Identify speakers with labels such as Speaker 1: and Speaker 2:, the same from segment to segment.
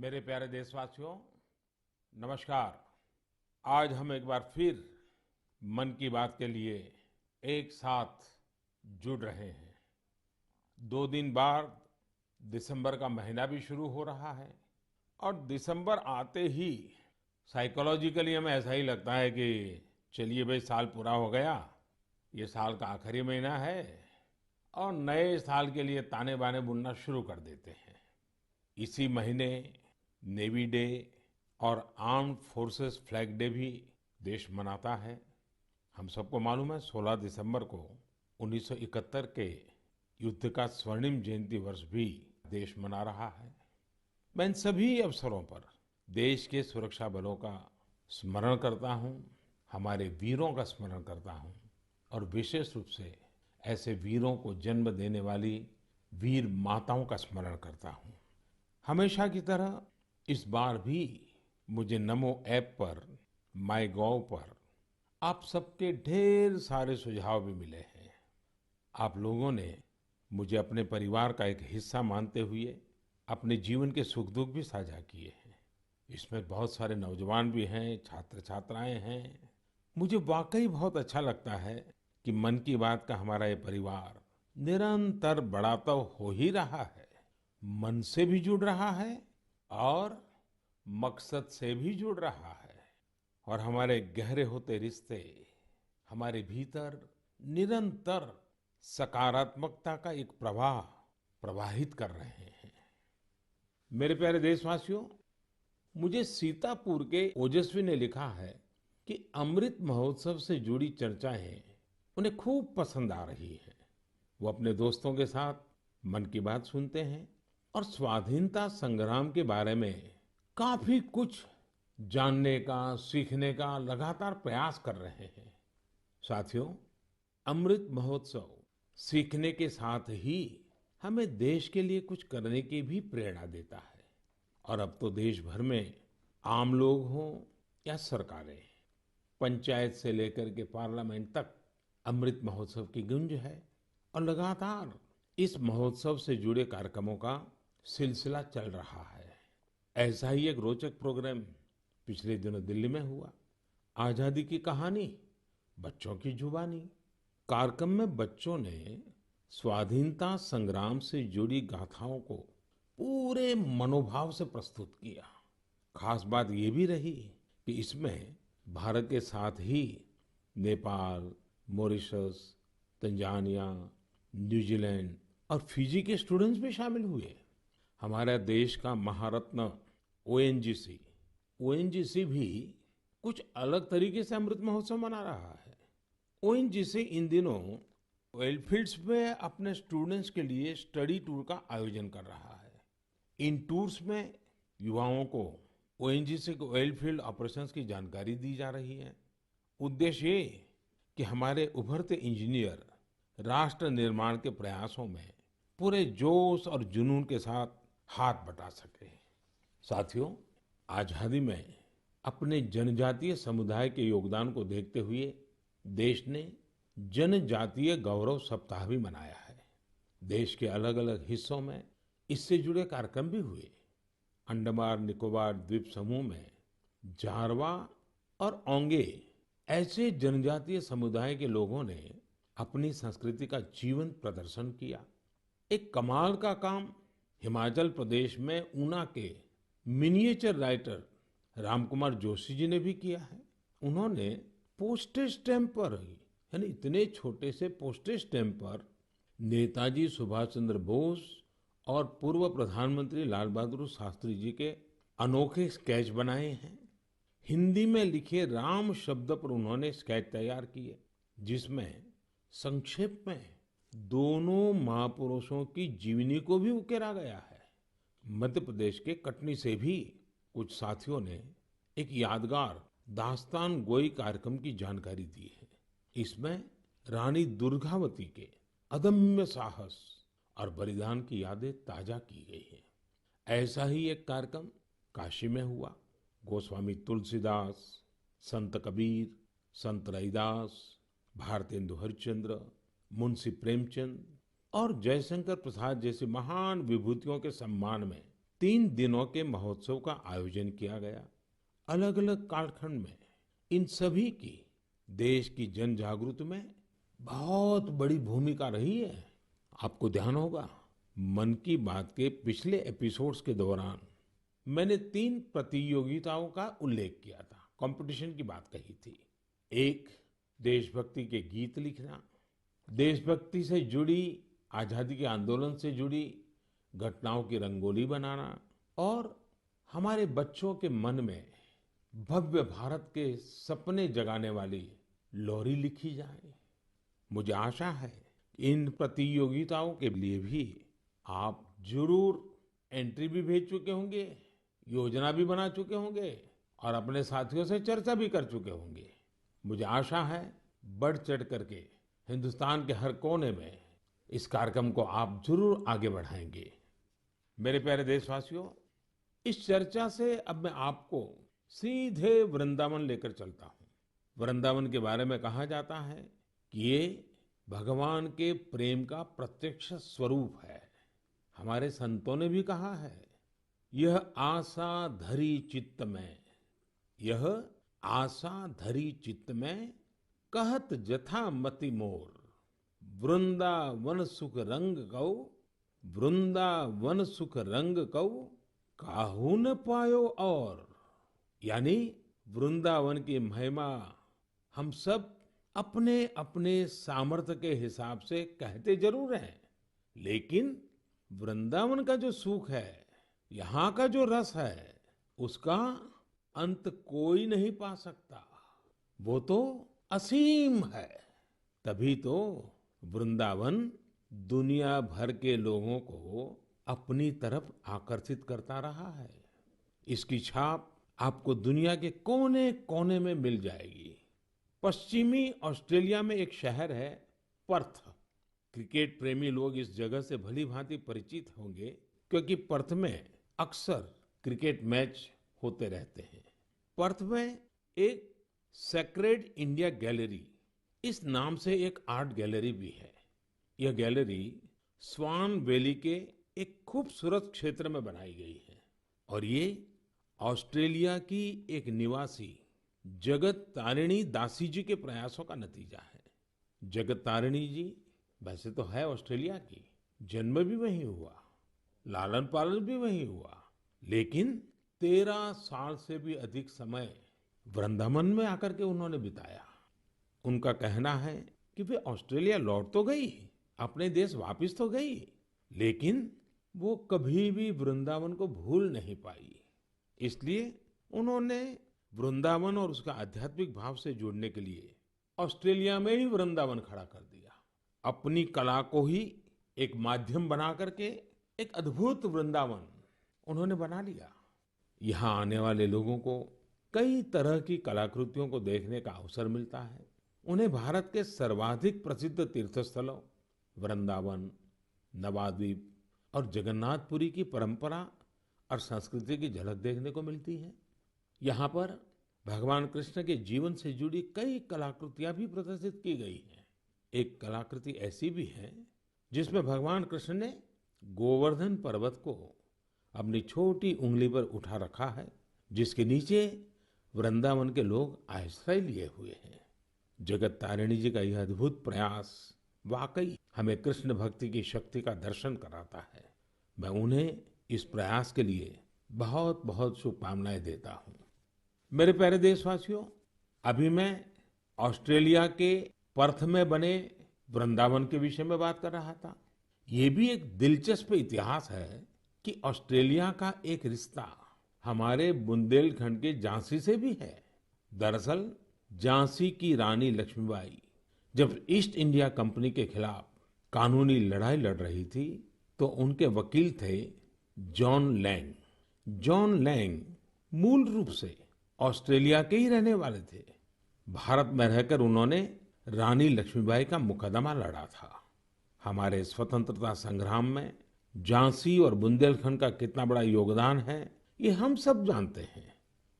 Speaker 1: मेरे प्यारे देशवासियों, नमस्कार। आज हम एक बार फिर मन की बात के लिए एक साथ जुड़ रहे हैं। 2 दिन बाद दिसंबर का महीना भी शुरू हो रहा है और दिसंबर आते ही साइकोलॉजिकली हमें ऐसा ही लगता है कि चलिए भाई, साल पूरा हो गया। ये साल का आखिरी महीना है और नए साल के लिए ताने बाने बुनना शुरू कर देते हैं। इसी महीने नेवी डे और आर्म्ड फोर्सेस फ्लैग डे भी देश मनाता है। हम सबको मालूम है, 16 दिसंबर को 1971 के युद्ध का स्वर्णिम जयंती वर्ष भी देश मना रहा है। मैं इन सभी अवसरों पर देश के सुरक्षा बलों का स्मरण करता हूं, हमारे वीरों का स्मरण करता हूं और विशेष रूप से ऐसे वीरों को जन्म देने वाली वीर माताओं का स्मरण करता हूं। हमेशा की तरह इस बार भी मुझे नमो ऐप पर, माय गॉव पर आप सबके ढेर सारे सुझाव भी मिले हैं। आप लोगों ने मुझे अपने परिवार का एक हिस्सा मानते हुए अपने जीवन के सुख दुख भी साझा किए हैं। इसमें बहुत सारे नौजवान भी हैं, छात्र छात्राएं हैं। मुझे वाकई बहुत अच्छा लगता है कि मन की बात का हमारा ये परिवार निरंतर बड़ा तो हो ही रहा है, मन से भी जुड़ रहा है और मकसद से भी जुड़ रहा है। और हमारे गहरे होते रिश्ते हमारे भीतर निरंतर सकारात्मकता का एक प्रवाह प्रवाहित कर रहे हैं। मेरे प्यारे देशवासियों, मुझे सीतापुर के ओजस्वी ने लिखा है कि अमृत महोत्सव से जुड़ी चर्चाएं उन्हें खूब पसंद आ रही हैं। वो अपने दोस्तों के साथ मन की बात सुनते हैं और स्वाधीनता संग्राम के बारे में काफी कुछ जानने का, सीखने का लगातार प्रयास कर रहे हैं। साथियों, अमृत महोत्सव सीखने के साथ ही हमें देश के लिए कुछ करने की भी प्रेरणा देता है। और अब तो देश भर में आम लोग हों या सरकारें, पंचायत से लेकर के पार्लियामेंट तक अमृत महोत्सव की गूंज है और लगातार इस महोत्सव से जुड़े कार्यक्रमों का सिलसिला चल रहा है। ऐसा ही एक रोचक प्रोग्राम पिछले दिनों दिल्ली में हुआ। आजादी की कहानी बच्चों की जुबानी कार्यक्रम में बच्चों ने स्वाधीनता संग्राम से जुड़ी गाथाओं को पूरे मनोभाव से प्रस्तुत किया। खास बात ये भी रही कि इसमें भारत के साथ ही नेपाल, मॉरिशस, तंजानिया, न्यूजीलैंड और फिजी के स्टूडेंट्स भी शामिल हुए। हमारे देश का महारत्न ओएनजीसी ओएनजीसी भी कुछ अलग तरीके से अमृत महोत्सव मना रहा है। ओएनजीसी इन दिनों ऑयल फील्ड्स में अपने स्टूडेंट्स के लिए स्टडी टूर का आयोजन कर रहा है। इन टूर्स में युवाओं को ओएनजीसी के ऑयल फील्ड ऑपरेशंस की जानकारी दी जा रही है। उद्देश्य ये कि हमारे उभरते इंजीनियर राष्ट्र निर्माण के प्रयासों में पूरे जोश और जुनून के साथ हाथ बटा सके। साथियों, आजादी में अपने जनजातीय समुदाय के योगदान को देखते हुए देश ने जनजातीय गौरव सप्ताह भी मनाया है। देश के अलग अलग हिस्सों में इससे जुड़े कार्यक्रम भी हुए। अंडमान निकोबार द्वीप समूह में जारवा और ओंगे ऐसे जनजातीय समुदाय के लोगों ने अपनी संस्कृति का जीवंत प्रदर्शन किया। एक कमाल का काम हिमाचल प्रदेश में ऊना के मिनिएचर राइटर रामकुमार जोशी जी ने भी किया है। उन्होंने पोस्टेज स्टैम्प पर ही, यानी इतने छोटे से पोस्टेज स्टैम्प पर नेताजी सुभाष चंद्र बोस और पूर्व प्रधानमंत्री लाल बहादुर शास्त्री जी के अनोखे स्केच बनाए हैं। हिंदी में लिखे राम शब्द पर उन्होंने स्केच तैयार किए, जिसमें संक्षेप में दोनों महापुरुषों की जीवनी को भी उकेरा गया है। मध्य प्रदेश के कटनी से भी कुछ साथियों ने एक यादगार दास्तान गोई कार्यक्रम की जानकारी दी है। इसमें रानी दुर्गावती के अदम्य साहस और बलिदान की यादें ताजा की गई है। ऐसा ही एक कार्यक्रम काशी में हुआ। गोस्वामी तुलसीदास, संत कबीर, संत रैदास, भारतेंदु हरिश्चंद्र, मुंशी प्रेमचंद और जयशंकर प्रसाद जैसी महान विभूतियों के सम्मान में 3 दिनों के महोत्सव का आयोजन किया गया। अलग अलग कालखंड में इन सभी की देश की जन जागृति में बहुत बड़ी भूमिका रही है। आपको ध्यान होगा, मन की बात के पिछले एपिसोड्स के दौरान मैंने 3 प्रतियोगिताओं का उल्लेख किया था, कंपटीशन की बात कही थी। एक, देशभक्ति के गीत लिखना, देशभक्ति से जुड़ी, आजादी के आंदोलन से जुड़ी घटनाओं की रंगोली बनाना, और हमारे बच्चों के मन में भव्य भारत के सपने जगाने वाली लोरी लिखी जाए। मुझे आशा है इन प्रतियोगिताओं के लिए भी आप जरूर एंट्री भी भेज चुके होंगे, योजना भी बना चुके होंगे और अपने साथियों से चर्चा भी कर चुके होंगे। मुझे आशा है बढ़ चढ़ करके हिंदुस्तान के हर कोने में इस कार्यक्रम को आप जरूर आगे बढ़ाएंगे। मेरे प्यारे देशवासियों, इस चर्चा से अब मैं आपको सीधे वृंदावन लेकर चलता हूँ। वृंदावन के बारे में कहा जाता है कि ये भगवान के प्रेम का प्रत्यक्ष स्वरूप है। हमारे संतों ने भी कहा है, यह आशा धरी चित्त में, यह आशा धरी चित्त में, कहत जथा मति मोर, वृंदावन सुख रंग कौ, वृंदावन सुख रंग कौ, काहू न पायो और। यानी वृंदावन की महिमा हम सब अपने अपने सामर्थ्य के हिसाब से कहते जरूर हैं, लेकिन वृंदावन का जो सुख है, यहाँ का जो रस है, उसका अंत कोई नहीं पा सकता। वो तो असीम है। तभी तो वृंदावन दुनिया भर के लोगों को अपनी तरफ आकर्षित करता रहा है। इसकी छाप आपको दुनिया के कोने कोने में मिल जाएगी। पश्चिमी ऑस्ट्रेलिया में एक शहर है पर्थ। क्रिकेट प्रेमी लोग इस जगह से भली भांति परिचित होंगे, क्योंकि पर्थ में अक्सर क्रिकेट मैच होते रहते हैं। पर्थ में एक सेक्रेड इंडिया गैलरी, इस नाम से एक आर्ट गैलरी भी है। यह गैलरी स्वान वैली के एक खूबसूरत क्षेत्र में बनाई गई है और ये ऑस्ट्रेलिया की एक निवासी जगत तारिणी दासी जी के प्रयासों का नतीजा है। जगत तारिणी जी वैसे तो है ऑस्ट्रेलिया की, जन्म भी वहीं हुआ, लालन पालन भी वहीं हुआ, लेकिन 13 साल से भी अधिक समय वृंदावन में आकर के उन्होंने बिताया। उनका कहना है कि वे ऑस्ट्रेलिया लौट तो गई, अपने देश वापस तो गई, लेकिन वो कभी भी वृंदावन को भूल नहीं पाई। इसलिए उन्होंने वृंदावन और उसका आध्यात्मिक भाव से जुड़ने के लिए ऑस्ट्रेलिया में ही वृंदावन खड़ा कर दिया। अपनी कला को ही एक माध्यम बना करके एक अद्भुत वृंदावन उन्होंने बना लिया। यहाँ आने वाले लोगों को कई तरह की कलाकृतियों को देखने का अवसर मिलता है। उन्हें भारत के सर्वाधिक प्रसिद्ध तीर्थस्थलों वृंदावन, नवाद्वीप और जगन्नाथपुरी की परंपरा और संस्कृति की झलक देखने को मिलती है। यहाँ पर भगवान कृष्ण के जीवन से जुड़ी कई कलाकृतियां भी प्रदर्शित की गई हैं। एक कलाकृति ऐसी भी है जिसमें भगवान कृष्ण ने गोवर्धन पर्वत को अपनी छोटी उंगली पर उठा रखा है, जिसके नीचे वृंदावन के लोग आश्रय लिए हुए हैं। जगत तारिणी जी का यह अद्भुत प्रयास वाकई हमें कृष्ण भक्ति की शक्ति का दर्शन कराता है। मैं उन्हें इस प्रयास के लिए बहुत बहुत शुभकामनाएं देता हूं। मेरे प्यारे देशवासियों, अभी मैं ऑस्ट्रेलिया के पर्थ में बने वृंदावन के विषय में बात कर रहा था। ये भी एक दिलचस्प इतिहास है कि ऑस्ट्रेलिया का एक रिश्ता हमारे बुंदेलखंड के झांसी से भी है। दरअसल झांसी की रानी लक्ष्मीबाई जब ईस्ट इंडिया कंपनी के खिलाफ कानूनी लड़ाई लड़ रही थी, तो उनके वकील थे जॉन लैंग। जॉन लैंग मूल रूप से ऑस्ट्रेलिया के ही रहने वाले थे। भारत में रहकर उन्होंने रानी लक्ष्मीबाई का मुकदमा लड़ा था। हमारे स्वतंत्रता संग्राम में झांसी और बुंदेलखंड का कितना बड़ा योगदान है, ये हम सब जानते हैं।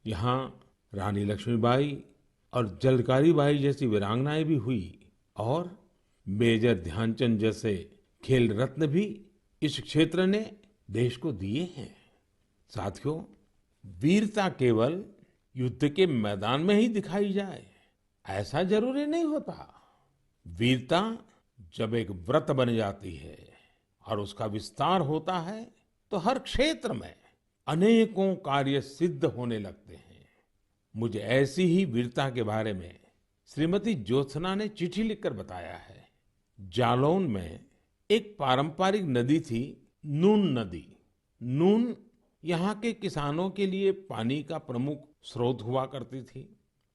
Speaker 1: यहाँ रानी लक्ष्मीबाई और झलकारी बाई जैसी वीरांगनाएं भी हुई और मेजर ध्यानचंद जैसे खेल रत्न भी इस क्षेत्र ने देश को दिए हैं। साथियों, वीरता केवल युद्ध के मैदान में ही दिखाई जाए, ऐसा जरूरी नहीं होता। वीरता जब एक व्रत बन जाती है और उसका विस्तार होता है, तो हर क्षेत्र में अनेकों कार्य सिद्ध होने लगते हैं। मुझे ऐसी ही वीरता के बारे में श्रीमती ज्योत्सना ने चिट्ठी लिखकर बताया है। जालौन में एक पारंपरिक नदी थी, नून नदी। नून यहाँ के किसानों के लिए पानी का प्रमुख स्रोत हुआ करती थी,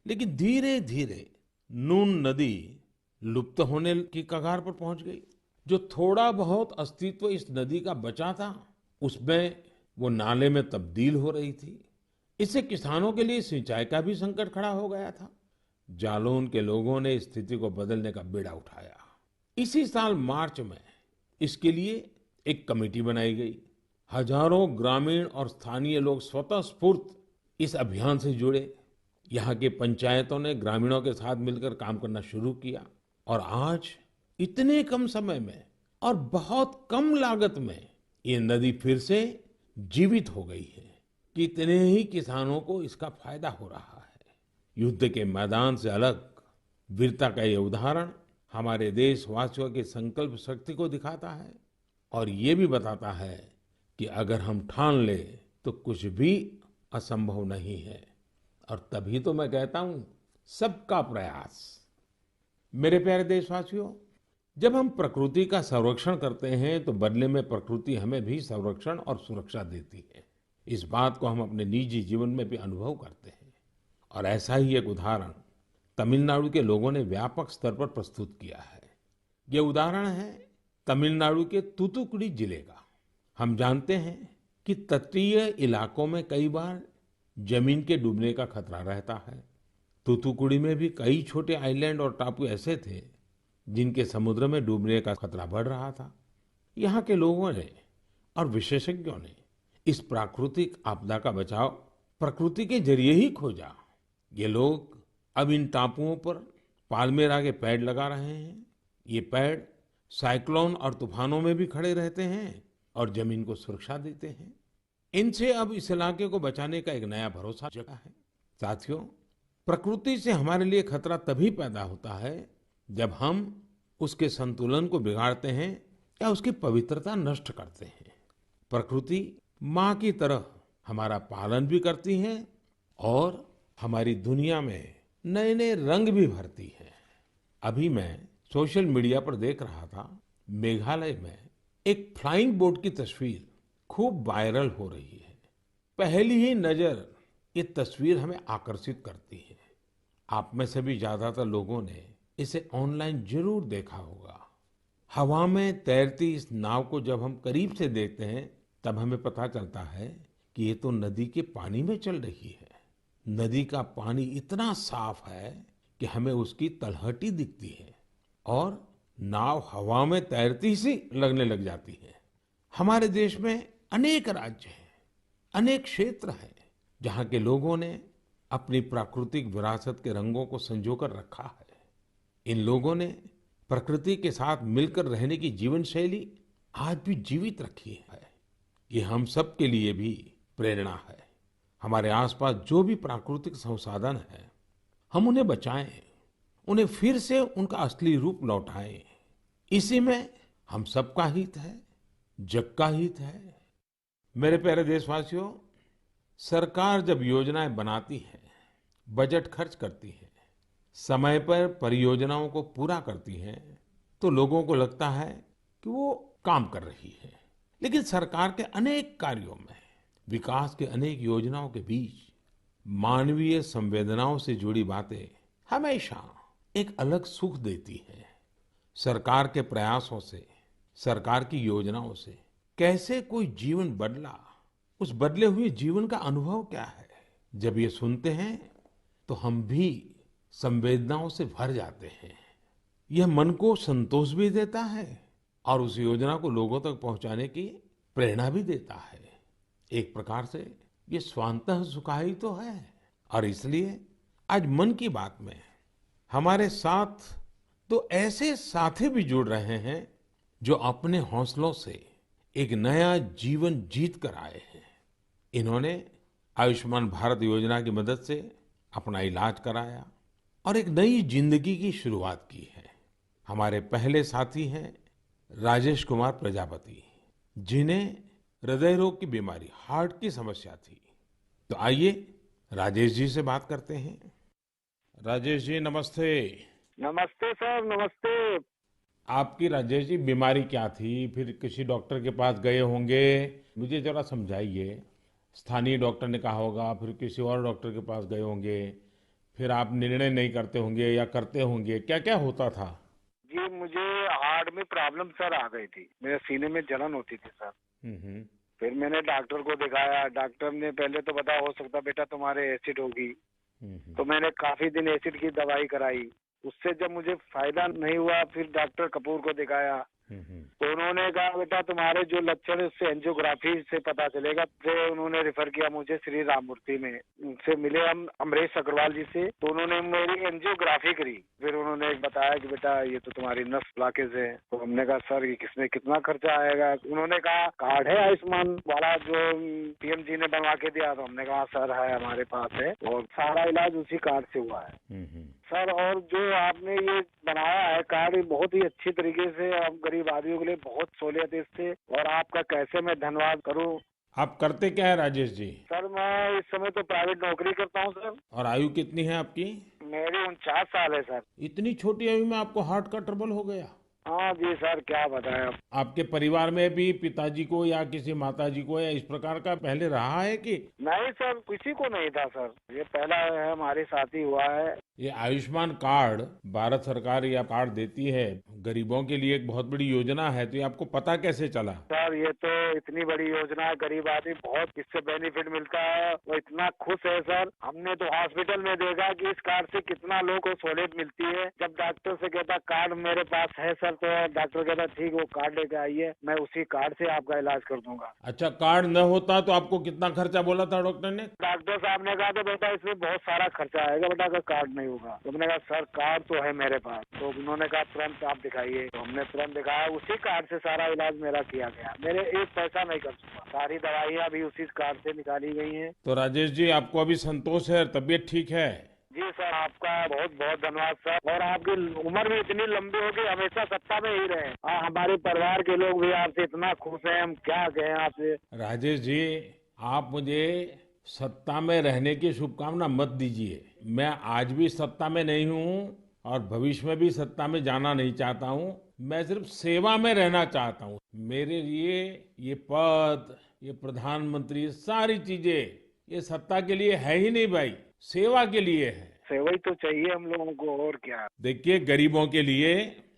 Speaker 1: लेकिन धीरे धीरे नून नदी लुप्त होने की कगार पर पहुंच गई। जो थोड़ा बहुत अस्तित्व इस नदी का बचा था, उसमें वो नाले में तब्दील हो रही थी। इससे किसानों के लिए सिंचाई का भी संकट खड़ा हो गया था। जालौन के लोगों ने इस स्थिति को बदलने का बीड़ा उठाया। इसी साल मार्च में इसके लिए एक कमेटी बनाई गई। हजारों ग्रामीण और स्थानीय लोग स्वतः स्फूर्त इस अभियान से जुड़े। यहाँ की पंचायतों ने ग्रामीणों के साथ मिलकर काम करना शुरू किया और आज इतने कम समय में और बहुत कम लागत में ये नदी फिर से जीवित हो गई है। कितने ही किसानों को इसका फायदा हो रहा है। युद्ध के मैदान से अलग वीरता का ये उदाहरण हमारे देशवासियों की संकल्प शक्ति को दिखाता है और ये भी बताता है कि अगर हम ठान ले तो कुछ भी असंभव नहीं है। और तभी तो मैं कहता हूं, सबका प्रयास। मेरे प्यारे देशवासियों, जब हम प्रकृति का संरक्षण करते हैं तो बदले में प्रकृति हमें भी संरक्षण और सुरक्षा देती है। इस बात को हम अपने निजी जीवन में भी अनुभव करते हैं और ऐसा ही एक उदाहरण तमिलनाडु के लोगों ने व्यापक स्तर पर प्रस्तुत किया है। ये उदाहरण है तमिलनाडु के तूतुकुड़ी जिले का। हम जानते हैं कि तटीय इलाकों में कई बार जमीन के डूबने का खतरा रहता है। तूतुकुड़ी में भी कई छोटे आइलैंड और टापू ऐसे थे जिनके समुद्र में डूबने का खतरा बढ़ रहा था। यहाँ के लोगों ने और विशेषज्ञों ने इस प्राकृतिक आपदा का बचाव प्रकृति के जरिए ही खोजा। ये लोग अब इन टापुओं पर पाल्मेरा के पेड़ लगा रहे हैं। ये पेड़ साइक्लोन और तूफानों में भी खड़े रहते हैं और जमीन को सुरक्षा देते हैं। इनसे अब इस इलाके को बचाने का एक नया भरोसा जगा है। साथियों, प्रकृति से हमारे लिए खतरा तभी पैदा होता है जब हम उसके संतुलन को बिगाड़ते हैं या उसकी पवित्रता नष्ट करते हैं। प्रकृति माँ की तरह हमारा पालन भी करती है और हमारी दुनिया में नए नए रंग भी भरती है। अभी मैं सोशल मीडिया पर देख रहा था, मेघालय में एक फ्लाइंग बोट की तस्वीर खूब वायरल हो रही है। पहली ही नजर ये तस्वीर हमें आकर्षित करती है। आप में से भी ज्यादातर लोगों ने इसे ऑनलाइन जरूर देखा होगा। हवा में तैरती इस नाव को जब हम करीब से देखते हैं तब हमें पता चलता है कि ये तो नदी के पानी में चल रही है। नदी का पानी इतना साफ है कि हमें उसकी तलहटी दिखती है और नाव हवा में तैरती सी लगने लग जाती है। हमारे देश में अनेक राज्य हैं, अनेक क्षेत्र हैं जहाँ के लोगों ने अपनी प्राकृतिक विरासत के रंगों को संजोकर रखा है। इन लोगों ने प्रकृति के साथ मिलकर रहने की जीवन शैली आज भी जीवित रखी है। ये हम सब के लिए भी प्रेरणा है। हमारे आसपास जो भी प्राकृतिक संसाधन है, हम उन्हें बचाएं, उन्हें फिर से उनका असली रूप लौटाएं। इसी में हम सबका हित है, जग का हित है। मेरे प्यारे देशवासियों, सरकार जब योजनाएं बनाती है, बजट खर्च करती है, समय पर परियोजनाओं को पूरा करती है, तो लोगों को लगता है कि वो काम कर रही है। लेकिन सरकार के अनेक कार्यों में, विकास के अनेक योजनाओं के बीच मानवीय संवेदनाओं से जुड़ी बातें हमेशा एक अलग सुख देती है। सरकार के प्रयासों से, सरकार की योजनाओं से कैसे कोई जीवन बदला, उस बदले हुए जीवन का अनुभव क्या है, जब ये सुनते हैं तो हम भी संवेदनाओं से भर जाते हैं। यह मन को संतोष भी देता है और उस योजना को लोगों तक पहुंचाने की प्रेरणा भी देता है। एक प्रकार से ये स्वांतः सुखाई तो है। और इसलिए आज मन की बात में हमारे साथ तो ऐसे साथी भी जुड़ रहे हैं जो अपने हौसलों से एक नया जीवन जीत कर आए हैं। इन्होंने आयुष्मान भारत योजना की मदद से अपना इलाज कराया और एक नई जिंदगी की शुरुआत की है। हमारे पहले साथी हैं राजेश कुमार प्रजापति, जिन्हें हृदय रोग की बीमारी, हार्ट की समस्या थी। तो आइए राजेश जी से बात करते हैं। राजेश जी नमस्ते।
Speaker 2: नमस्ते सर, नमस्ते।
Speaker 1: आपकी राजेश जी बीमारी क्या थी? फिर किसी डॉक्टर के पास गए होंगे, मुझे जरा समझाइए। स्थानीय डॉक्टर ने कहा होगा, फिर किसी और डॉक्टर के पास गए होंगे, फिर आप निर्णय नहीं करते होंगे या करते होंगे, क्या क्या होता था?
Speaker 2: जी, मुझे हार्ट में प्रॉब्लम सर आ गई थी। मेरे सीने में जलन होती थी सर।
Speaker 1: हम्म।
Speaker 2: फिर मैंने डॉक्टर को दिखाया। डॉक्टर ने पहले तो बताया हो सकता बेटा तुम्हारे एसिड होगी।
Speaker 1: हम्म।
Speaker 2: तो मैंने काफी दिन एसिड की दवाई कराई। उससे जब मुझे फायदा नहीं हुआ, फिर डॉक्टर कपूर को दिखाया।
Speaker 1: हम्म।
Speaker 2: तो उन्होंने कहा बेटा तुम्हारे जो लक्षण है उससे एंजियोग्राफी से पता चलेगा। फिर उन्होंने रेफर किया मुझे श्री राममूर्ति में। उनसे मिले हम अमरीश अग्रवाल जी से, तो उन्होंने मेरी एंजियोग्राफी करी। फिर उन्होंने बताया कि बेटा ये तो तुम्हारी नस ब्लॉकेज है। तो हमने कहा सर ये किसमें कितना खर्चा आएगा? उन्होंने कहा कार्ड है आयुष्मान वाला जो पीएम जी ने बनवा के दिया। तो हमने कहा सर है, हमारे पास है, और सारा इलाज उसी कार्ड से हुआ है
Speaker 1: हम्म।
Speaker 2: सर। और जो आपने ये बनाया है कार्ड, ये बहुत ही अच्छी तरीके से आप गरीब आदमियों के लिए बहुत सहूलियत है इससे। और आपका कैसे मैं धन्यवाद करूं।
Speaker 1: आप करते क्या है राजेश जी?
Speaker 2: सर मैं इस समय तो प्राइवेट नौकरी करता हूं सर।
Speaker 1: और आयु कितनी है आपकी?
Speaker 2: मेरी 49 साल है सर।
Speaker 1: इतनी छोटी आयु में आपको हार्ट का ट्रबल हो गया?
Speaker 2: हाँ जी सर, क्या बताएं आप।
Speaker 1: आपके परिवार में भी पिताजी को या किसी माताजी को या इस प्रकार का पहले रहा है कि?
Speaker 2: नहीं सर, किसी को नहीं था सर। ये पहला है हमारे साथ ही हुआ है।
Speaker 1: ये आयुष्मान कार्ड भारत सरकार या कार्ड देती है गरीबों के लिए, एक बहुत बड़ी योजना है, तो ये आपको पता कैसे चला?
Speaker 2: सर ये तो इतनी बड़ी योजना है, गरीब आदमी बहुत इससे बेनिफिट मिलता है। वो इतना खुश है सर। हमने तो हॉस्पिटल में देखा कि इस कार्ड से कितना लोगों को सहूलियत मिलती है। जब डॉक्टर से कहता कार्ड मेरे पास है सर, तो डॉक्टर कहता ठीक, वो कार्ड लेके आइए, मैं उसी कार्ड से आपका इलाज कर दूंगा।
Speaker 1: अच्छा, कार्ड न होता तो आपको कितना खर्चा बोला था डॉक्टर ने?
Speaker 2: डॉक्टर साहब ने कहा तो बेटा इसमें बहुत सारा खर्चा आएगा बेटा, अगर कार्ड नहीं होगा। तो मैंने कहा सर कार्ड तो है मेरे पास। तो उन्होंने कहा तुरंत आप दिखाइए। तो हमने तुरंत दिखाया, उसी कार्ड से सारा इलाज मेरा किया गया। मेरे एक पैसा नहीं खर्च हुआ। सारी दवाइयाँ भी उसी कार्ड से निकाली गई हैं।
Speaker 1: तो राजेश जी आपको अभी संतोष है, तबीयत ठीक है?
Speaker 2: जी सर, आपका बहुत बहुत धन्यवाद सर। और आपकी उम्र भी इतनी लंबी हो कि हमेशा सत्ता में ही रहे। हमारे परिवार के लोग भी आपसे इतना खुश हैं, हम क्या कहें आपसे।
Speaker 1: राजेश जी, आप मुझे सत्ता में रहने की शुभकामना मत दीजिए। मैं आज भी सत्ता में नहीं हूँ और भविष्य में भी सत्ता में जाना नहीं चाहता हूँ। मैं सिर्फ सेवा में रहना चाहता हूँ। मेरे लिए ये पद, ये प्रधानमंत्री, सारी चीजें ये सत्ता के लिए है ही नहीं भाई, सेवा के लिए है।
Speaker 2: सेवा ही तो चाहिए हम लोगों को, और क्या।
Speaker 1: देखिए, गरीबों के लिए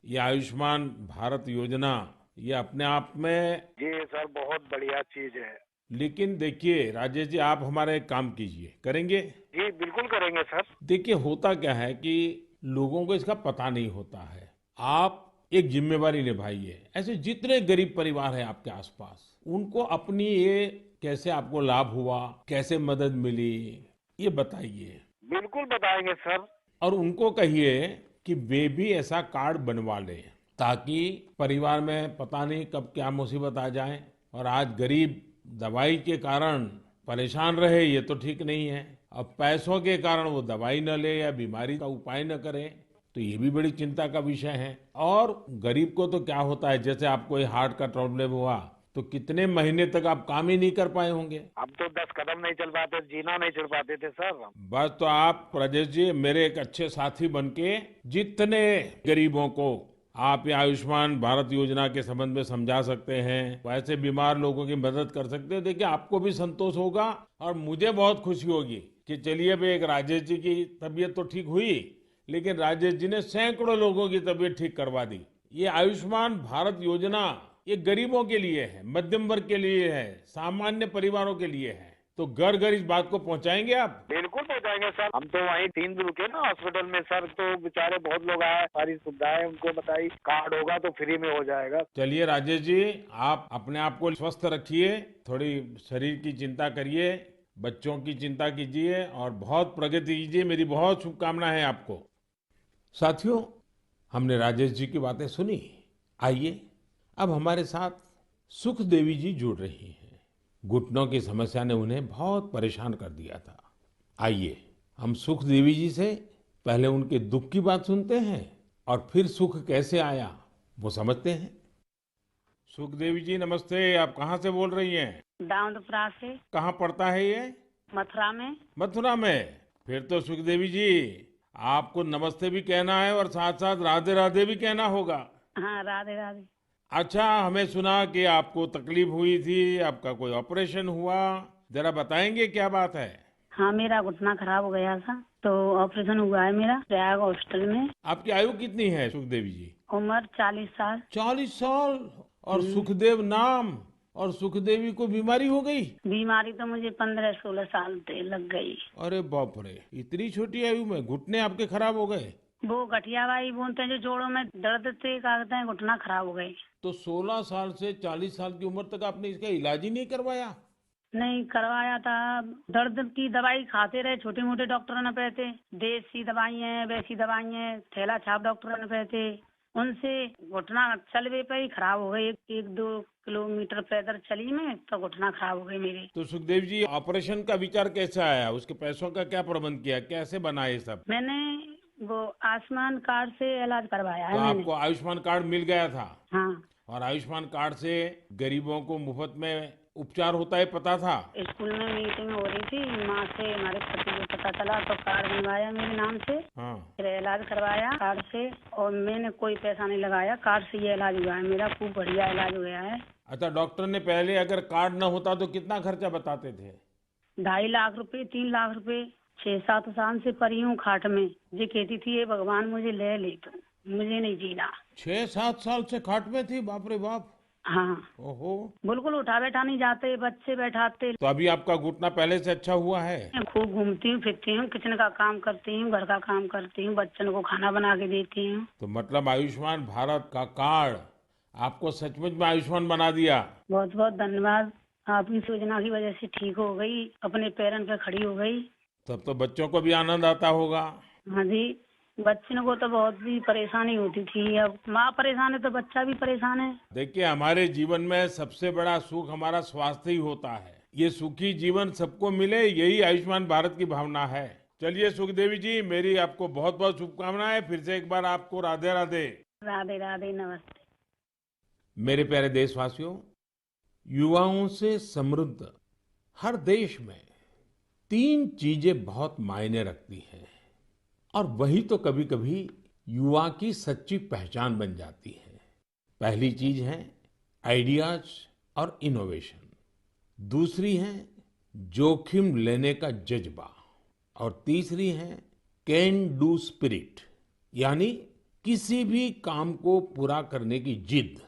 Speaker 1: ये आयुष्मान भारत योजना ये अपने आप में।
Speaker 2: जी सर, बहुत बढ़िया चीज है।
Speaker 1: लेकिन देखिए राजेश जी, आप हमारा एक काम कीजिए, करेंगे?
Speaker 2: जी बिल्कुल करेंगे सर।
Speaker 1: देखिए, होता क्या है कि लोगों को इसका पता नहीं होता है। आप एक जिम्मेवारी निभाइए, ऐसे जितने गरीब परिवार हैं आपके आसपास, उनको अपनी ये कैसे आपको लाभ हुआ, कैसे मदद मिली, ये बताइए।
Speaker 2: बिल्कुल बताएंगे सर।
Speaker 1: और उनको कहिए कि वे भी ऐसा कार्ड बनवा लें, ताकि परिवार में पता नहीं कब क्या मुसीबत आ जाए। और आज गरीब दवाई के कारण परेशान रहे, ये तो ठीक नहीं है। अब पैसों के कारण वो दवाई न ले या बीमारी का उपाय न करे, तो ये भी बड़ी चिंता का विषय है। और गरीब को तो क्या होता है, जैसे आपको ये हार्ट का प्रॉब्लम हुआ, तो कितने महीने तक आप काम ही नहीं कर पाए होंगे।
Speaker 2: हम तो 10 कदम नहीं चल पाते, जीना नहीं चल पाते थे सर।
Speaker 1: बस, तो आप राजेश जी मेरे एक अच्छे साथी बनके जितने गरीबों को आप ये आयुष्मान भारत योजना के संबंध में समझा सकते हैं, वैसे बीमार लोगों की मदद कर सकते हैं, देखिए आपको भी संतोष होगा और मुझे बहुत खुशी होगी कि चलिए भाई, एक राजेश जी की तबीयत तो ठीक हुई, लेकिन राजेश जी ने सैकड़ों लोगों की तबीयत ठीक करवा दी। ये आयुष्मान भारत योजना ये गरीबों के लिए है, मध्यम वर्ग के लिए है, सामान्य परिवारों के लिए है। तो घर घर इस बात को पहुंचाएंगे आप?
Speaker 2: बिल्कुल पहुंचाएंगे सर। हम तो वहीं 3 दिन रुके ना हॉस्पिटल में सर, तो बेचारे बहुत लोग आए, सारी सुविधाएं उनको बताई। कार्ड होगा तो फ्री में हो जाएगा।
Speaker 1: चलिए राजेश जी, आप अपने आप को स्वस्थ रखिए, थोड़ी शरीर की चिंता करिए, बच्चों की चिंता कीजिए और बहुत प्रगति कीजिए। मेरी बहुत शुभकामनाएं हैं आपको। साथियों, हमने राजेश जी की बातें सुनी। आइए अब हमारे साथ सुख देवी जी जुड़ रही हैं। घुटनों की समस्या ने उन्हें बहुत परेशान कर दिया था। आइए हम सुख देवी जी से पहले उनके दुख की बात सुनते हैं और फिर सुख कैसे आया वो समझते हैं। सुखदेवी जी नमस्ते, आप कहाँ से बोल रही हैं?
Speaker 3: दाऊदपुरा से।
Speaker 1: कहाँ पड़ता है ये?
Speaker 3: मथुरा में।
Speaker 1: मथुरा में। फिर तो सुखदेवी जी आपको नमस्ते भी कहना है और साथ साथ राधे राधे भी कहना होगा।
Speaker 3: हाँ, राधे राधे।
Speaker 1: अच्छा, हमें सुना कि आपको तकलीफ हुई थी, आपका कोई ऑपरेशन हुआ, जरा बताएंगे क्या बात है?
Speaker 3: हाँ, मेरा घुटना खराब हो गया था तो ऑपरेशन हुआ है मेरा प्रयाग हॉस्पिटल में।
Speaker 1: आपकी आयु कितनी है सुखदेवी जी?
Speaker 3: उम्र 40 साल।
Speaker 1: 40 साल और सुखदेव नाम और सुखदेवी को बीमारी हो गई?
Speaker 3: बीमारी तो मुझे 15-16 साल से लग गई।
Speaker 1: अरे बाप रे, इतनी छोटी आयु में घुटने आपके खराब हो गए?
Speaker 3: वो गठियाबाई बोलते हैं, जो जोड़ों में दर्द थे, कहते हैं घुटना खराब हो गई।
Speaker 1: तो 16 साल से 40 साल की उम्र तक आपने इसका इलाज ही नहीं करवाया?
Speaker 3: नहीं करवाया था। दर्द की दवाई खाते रहे, छोटे मोटे डॉक्टरों ने पे थे, देसी दवाई है, वैसी दवाई है, थैला छाप डॉक्टरों ने पे थे, उनसे घुटना चलवे पे ही खराब हो गई। 1-2 किलोमीटर पैदल चली मैं तो घुटना खराब हो गई मेरी।
Speaker 1: तो सुखदेव जी ऑपरेशन का विचार कैसे आया? उसके पैसों का क्या प्रबंध किया, कैसे बना ये सब?
Speaker 3: मैंने वो आयुष्मान कार्ड से इलाज करवाया
Speaker 1: तो
Speaker 3: है मैंने।
Speaker 1: आपको आयुष्मान कार्ड मिल गया था?
Speaker 3: हाँ।
Speaker 1: और आयुष्मान कार्ड से गरीबों को मुफ्त में उपचार होता है, पता था?
Speaker 3: स्कूल में मीटिंग हो रही थी, माँ से हमारे पति को पता चला तो कार्ड बनवाया मेरे नाम से।
Speaker 1: हाँ।
Speaker 3: फिर इलाज करवाया कार्ड से और मैंने कोई पैसा नहीं लगाया, कार्ड से ये इलाज हुआ है मेरा, खूब बढ़िया इलाज हुआ है।
Speaker 1: अच्छा, डॉक्टर ने पहले अगर कार्ड न होता तो कितना खर्चा बताते थे?
Speaker 3: 2.5 लाख रुपए, 3 लाख रुपए। 6-7 साल से पड़ी हूँ खाट में। ये कहती थी ये भगवान मुझे ले तो मुझे नहीं जीना।
Speaker 1: 6-7 साल से खाट में थी? बाप रे बाप।
Speaker 3: हाँ।
Speaker 1: ओहो।
Speaker 3: बिल्कुल उठा बैठा नहीं जाते, बच्चे बैठाते।
Speaker 1: तो अभी आपका घुटना पहले से अच्छा हुआ है?
Speaker 3: मैं खूब घूमती हूँ, फिरती हूँ, किचन का काम करती हूँ, घर का काम करती हूँ, बच्चों को खाना बना के देती हूँ।
Speaker 1: तो मतलब आयुष्मान भारत का कार्ड आपको सचमुच में आयुष्मान बना दिया।
Speaker 3: बहुत बहुत धन्यवाद। आपकी योजना की वजह से ठीक हो गई, अपने पैरों पे खड़ी हो गई।
Speaker 1: तब तो बच्चों को भी आनंद आता होगा।
Speaker 3: हाँ जी, बच्चों को तो बहुत ही परेशानी होती थी, अब माँ परेशान है तो बच्चा भी परेशान है।
Speaker 1: देखिए, हमारे जीवन में सबसे बड़ा सुख हमारा स्वास्थ्य ही होता है। ये सुखी जीवन सबको मिले, यही आयुष्मान भारत की भावना है। चलिए सुखदेवी जी, मेरी आपको बहुत बहुत शुभकामनाएं। फिर से एक बार आपको राधे राधे।
Speaker 3: राधे राधे, नमस्ते।
Speaker 1: मेरे प्यारे देशवासियों, युवाओं से समृद्ध हर देश में 3 चीजें बहुत मायने रखती हैं और वही तो कभी कभी युवा की सच्ची पहचान बन जाती है। पहली चीज है आइडियाज और इनोवेशन, दूसरी है जोखिम लेने का जज्बा और तीसरी है कैन डू स्पिरिट, यानी किसी भी काम को पूरा करने की जिद,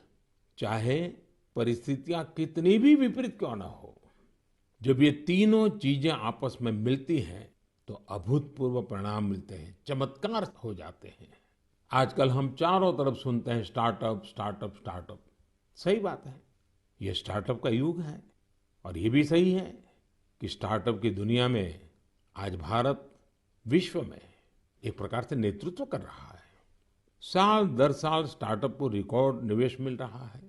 Speaker 1: चाहे परिस्थितियां कितनी भी विपरीत क्यों ना हो। जब ये तीनों चीजें आपस में मिलती हैं तो अभूतपूर्व परिणाम मिलते हैं, चमत्कार हो जाते हैं। आजकल हम चारों तरफ सुनते हैं स्टार्टअप स्टार्टअप स्टार्टअप। सही बात है, ये स्टार्टअप का युग है और ये भी सही है कि स्टार्टअप की दुनिया में आज भारत विश्व में एक प्रकार से नेतृत्व कर रहा है। साल दर साल स्टार्टअप को रिकॉर्ड निवेश मिल रहा है।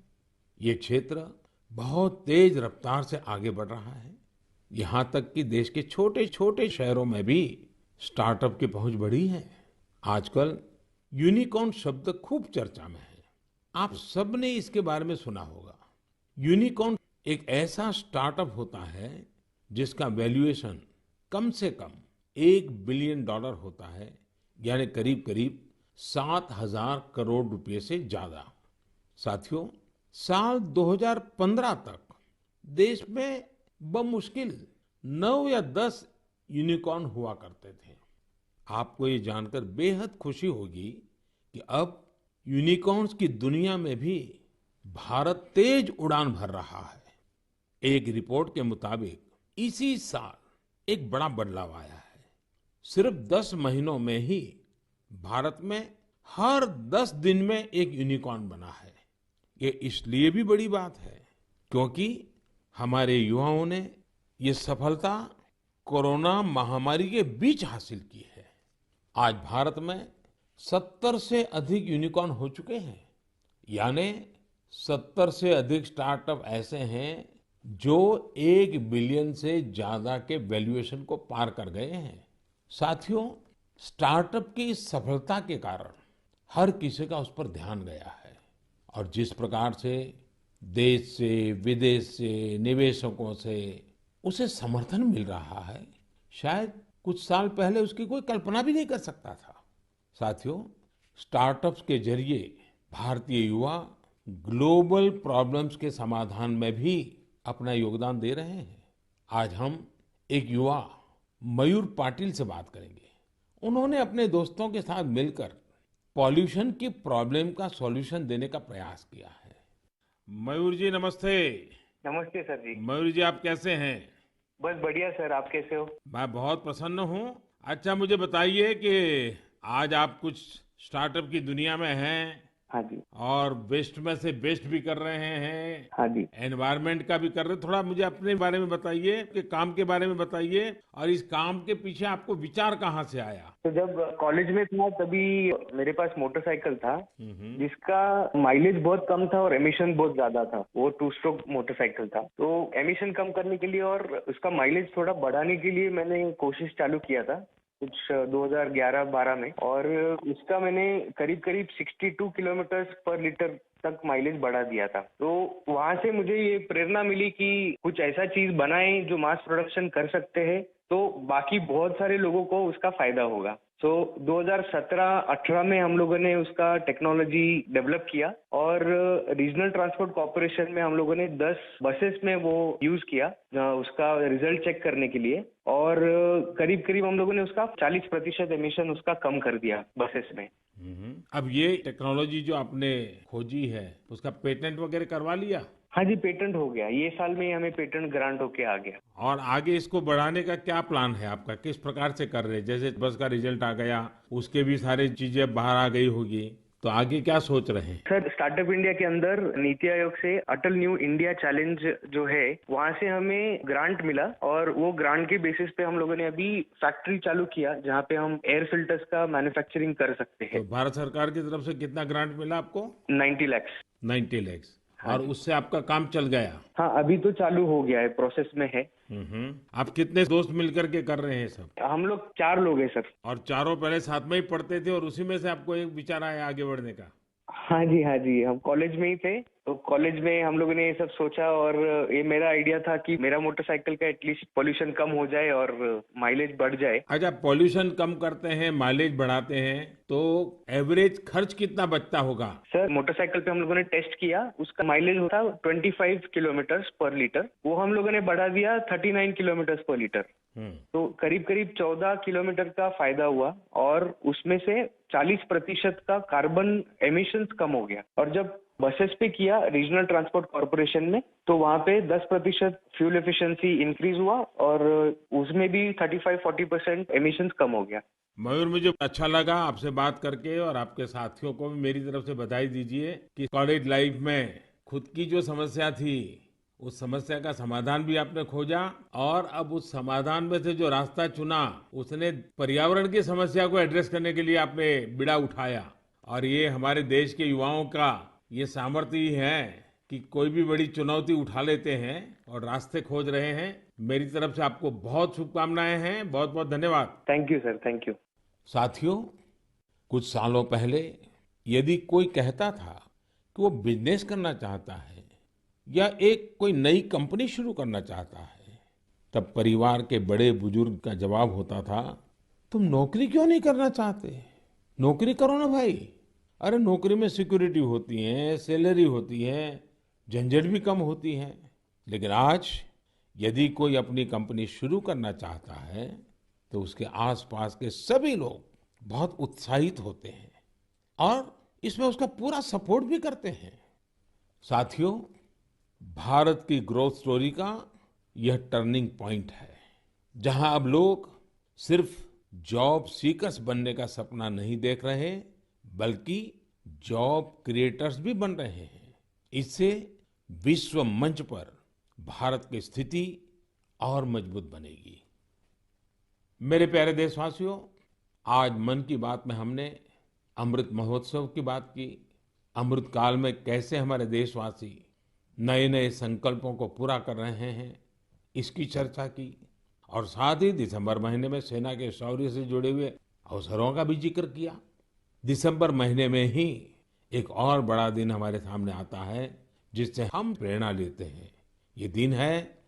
Speaker 1: ये क्षेत्र बहुत तेज रफ्तार से आगे बढ़ रहा है। यहाँ तक कि देश के छोटे छोटे शहरों में भी स्टार्टअप की पहुंच बढ़ी है। आजकल यूनिकॉर्न शब्द खूब चर्चा में है। आप सबने इसके बारे में सुना होगा। यूनिकॉर्न एक ऐसा स्टार्टअप होता है जिसका वैल्यूएशन कम से कम $1 बिलियन होता है, यानी करीब करीब 7,000 करोड़ रुपए से ज्यादा। साथियों, साल 2015 तक देश में बमुश्किल 9 या 10 यूनिकॉर्न हुआ करते थे। आपको ये जानकर बेहद खुशी होगी कि अब यूनिकॉर्न्स की दुनिया में भी भारत तेज उड़ान भर रहा है। एक रिपोर्ट के मुताबिक इसी साल एक बड़ा बदलाव आया है। सिर्फ 10 महीनों में ही भारत में हर 10 दिन में एक यूनिकॉर्न बना है। ये इसलिए भी बड़ी बात है क्योंकि हमारे युवाओं ने ये सफलता कोरोना महामारी के बीच हासिल की है। आज भारत में 70 से अधिक यूनिकॉर्न हो चुके हैं, यानी 70 से अधिक स्टार्टअप ऐसे हैं जो 1 बिलियन से ज्यादा के वैल्यूएशन को पार कर गए हैं। साथियों, स्टार्टअप की इस सफलता के कारण हर किसी का उस पर ध्यान गया है और जिस प्रकार से देश से, विदेश से, निवेशकों से उसे समर्थन मिल रहा है, शायद कुछ साल पहले उसकी कोई कल्पना भी नहीं कर सकता था। साथियों, स्टार्टअप्स के जरिए भारतीय युवा ग्लोबल प्रॉब्लम्स के समाधान में भी अपना योगदान दे रहे हैं। आज हम एक युवा मयूर पाटिल से बात करेंगे। उन्होंने अपने दोस्तों के साथ मिलकर पॉल्यूशन की प्रॉब्लम का सॉल्यूशन देने का प्रयास किया है। मयूर जी नमस्ते।
Speaker 4: नमस्ते सर जी।
Speaker 1: मयूर जी, आप कैसे हैं?
Speaker 4: बस बढ़िया सर, आप कैसे हो?
Speaker 1: मैं बहुत प्रसन्न हूँ। अच्छा, मुझे बताइए कि आज आप कुछ स्टार्टअप की दुनिया में हैं।
Speaker 4: हाँ जी।
Speaker 1: और वेस्ट में से बेस्ट भी कर रहे हैं।
Speaker 4: हाँ जी।
Speaker 1: एनवायरनमेंट का भी कर रहे हैं। थोड़ा मुझे अपने बारे में बताइए, कि काम के बारे में बताइए और इस काम के पीछे आपको विचार कहाँ से आया?
Speaker 4: तो जब कॉलेज में था तभी मेरे पास मोटरसाइकिल था जिसका माइलेज बहुत कम था और एमिशन बहुत ज्यादा था। वो 2 स्ट्रोक मोटरसाइकिल था। तो एमिशन कम करने के लिए और उसका माइलेज थोड़ा बढ़ाने के लिए मैंने कोशिश चालू किया था कुछ 2011-12 में, और उसका मैंने करीब करीब 62 किलोमीटर पर लीटर तक माइलेज बढ़ा दिया था। तो वहां से मुझे ये प्रेरणा मिली कि कुछ ऐसा चीज बनाएं जो मास प्रोडक्शन कर सकते हैं, तो बाकी बहुत सारे लोगों को उसका फायदा होगा। तो 2017-18 में हम लोगों ने उसका टेक्नोलॉजी डेवलप किया और रीजनल ट्रांसपोर्ट कॉर्पोरेशन में हम लोगों ने 10 बसेस में वो यूज किया उसका रिजल्ट चेक करने के लिए, और करीब करीब हम लोगों ने उसका 40% एमिशन उसका कम कर दिया बसेस में।
Speaker 1: अब ये टेक्नोलॉजी जो आपने खोजी है, उसका पेटेंट वगैरह करवा लिया?
Speaker 4: हाँ जी, पेटेंट हो गया। ये साल में ही हमें पेटेंट ग्रांट होके आ गया।
Speaker 1: और आगे इसको बढ़ाने का क्या प्लान है आपका? किस प्रकार से कर रहे हैं? जैसे बस का रिजल्ट आ गया, उसके भी सारी चीजें बाहर आ गई होगी, तो आगे क्या सोच रहे हैं?
Speaker 4: सर, स्टार्टअप इंडिया के अंदर नीति आयोग से अटल न्यू इंडिया चैलेंज जो है, वहाँ से हमें ग्रांट मिला और वो ग्रांट के बेसिस पे हम लोगों ने अभी फैक्ट्री चालू किया जहाँ पे हम एयर फिल्टर्स का मैन्युफैक्चरिंग कर सकते हैं।
Speaker 1: तो भारत सरकार की तरफ से कितना ग्रांट मिला आपको?
Speaker 4: 90 लाख।
Speaker 1: 90 लाख। और उससे आपका काम चल गया?
Speaker 4: हाँ, अभी तो चालू हो गया है, प्रोसेस में है।
Speaker 1: आप कितने दोस्त मिलकर के कर रहे हैं सब?
Speaker 4: हम लोग 4 लोग हैं सर।
Speaker 1: और चारों पहले साथ में ही पढ़ते थे और उसी में से आपको एक विचार आया आगे बढ़ने का?
Speaker 4: हाँ जी, हाँ जी, हम कॉलेज में ही थे, तो कॉलेज में हम लोगों ने ये सब सोचा और ये मेरा आइडिया था कि मेरा मोटरसाइकिल का एटलीस्ट पोल्यूशन कम हो जाए और माइलेज बढ़ जाए।
Speaker 1: अच्छा, पोल्यूशन कम करते हैं, माइलेज बढ़ाते हैं, तो एवरेज खर्च कितना बचता होगा?
Speaker 4: सर, मोटरसाइकिल पे हम लोगों ने टेस्ट किया, उसका माइलेज होता 25 किलोमीटर पर लीटर, वो हम लोगों ने बढ़ा दिया 39 किलोमीटर पर लीटर। तो करीब करीब 14 किलोमीटर का फायदा हुआ और उसमें से 40% का कार्बन एमिशंस कम हो गया। और जब बसेस पे किया रीजनल ट्रांसपोर्ट कॉर्पोरेशन में, तो वहाँ पे 10% फ्यूल एफिशिएंसी इंक्रीज हुआ और उसमें भी 35-40% एमिशंस कम हो गया।
Speaker 1: मयूर, मुझे अच्छा लगा आपसे बात करके और आपके साथियों को भी मेरी तरफ से बधाई दीजिए कि कॉलेज लाइफ में खुद की जो समस्या थी, उस समस्या का समाधान भी आपने खोजा और अब उस समाधान में से जो रास्ता चुना, उसने पर्यावरण की समस्या को एड्रेस करने के लिए आपने बीड़ा उठाया। और ये हमारे देश के युवाओं का ये सामर्थ्य ही है कि कोई भी बड़ी चुनौती उठा लेते हैं और रास्ते खोज रहे हैं। मेरी तरफ से आपको बहुत शुभकामनाएं हैं। बहुत बहुत धन्यवाद।
Speaker 4: Thank you sir, thank you.
Speaker 1: साथियों, कुछ सालों पहले यदि कोई कहता था कि वो बिजनेस करना चाहता है या एक कोई नई कंपनी शुरू करना चाहता है, तब परिवार के बड़े बुजुर्ग का जवाब होता था, तुम नौकरी क्यों नहीं करना चाहते? नौकरी करो ना भाई। अरे नौकरी में सिक्योरिटी होती है, सैलरी होती है, झंझट भी कम होती है। लेकिन आज यदि कोई अपनी कंपनी शुरू करना चाहता है तो उसके आसपास के सभी लोग बहुत उत्साहित होते हैं और इसमें उसका पूरा सपोर्ट भी करते हैं। साथियों, भारत की ग्रोथ स्टोरी का यह टर्निंग पॉइंट है, जहां अब लोग सिर्फ जॉब सीकर्स बनने का सपना नहीं देख रहे, बल्कि जॉब क्रिएटर्स भी बन रहे हैं। इससे विश्व मंच पर भारत की स्थिति और मजबूत बनेगी। मेरे प्यारे देशवासियों, आज मन की बात में हमने अमृत महोत्सव की बात की। अमृत काल में कैसे हमारे देशवासी नए नए संकल्पों को पूरा कर रहे हैं, इसकी चर्चा की। और साथ ही दिसंबर महीने में सेना के शौर्य से जुड़े हुए अवसरों का भी जिक्र किया। दिसंबर महीने में ही एक और बड़ा दिन हमारे सामने आता है जिससे हम प्रेरणा लेते हैं। ये दिन है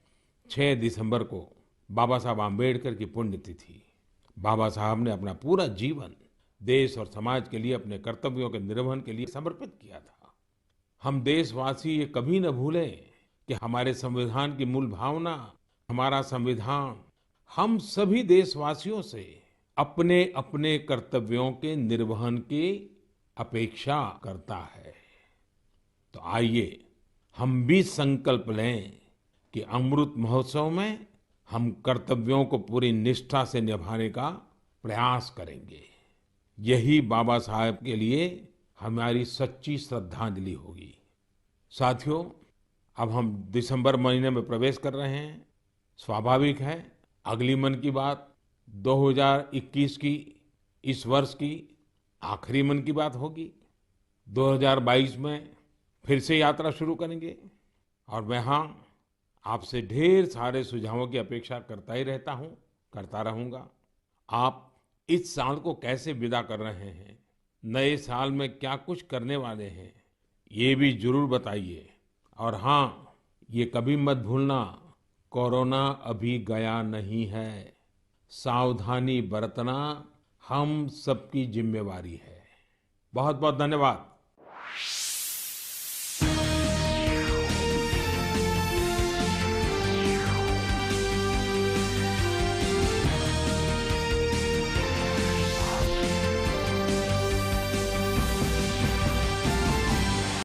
Speaker 1: 6 दिसंबर को बाबा साहब आम्बेडकर की पुण्यतिथि। बाबा साहब ने अपना पूरा जीवन देश और समाज के लिए, अपने कर्तव्यों के निर्वहन के लिए समर्पित किया था। हम देशवासी ये कभी न भूलें कि हमारे संविधान की मूल भावना, हमारा संविधान हम सभी देशवासियों से अपने अपने कर्तव्यों के निर्वहन की अपेक्षा करता है। तो आइए हम भी संकल्प लें कि अमृत महोत्सव में हम कर्तव्यों को पूरी निष्ठा से निभाने का प्रयास करेंगे। यही बाबा साहब के लिए हमारी सच्ची श्रद्धांजलि होगी। साथियों, अब हम दिसंबर महीने में प्रवेश कर रहे हैं। स्वाभाविक है अगली मन की बात 2021 की, इस वर्ष की आखिरी मन की बात होगी। 2022 में फिर से यात्रा शुरू करेंगे और मैं हाँ, आपसे ढेर सारे सुझावों की अपेक्षा करता ही रहता हूँ, करता रहूंगा। आप इस साल को कैसे विदा कर रहे हैं, नए साल में क्या कुछ करने वाले हैं, ये भी जरूर बताइए। और हाँ, ये कभी मत भूलना, कोरोना अभी गया नहीं है। सावधानी बरतना हम सबकी जिम्मेवारी है। बहुत बहुत धन्यवाद।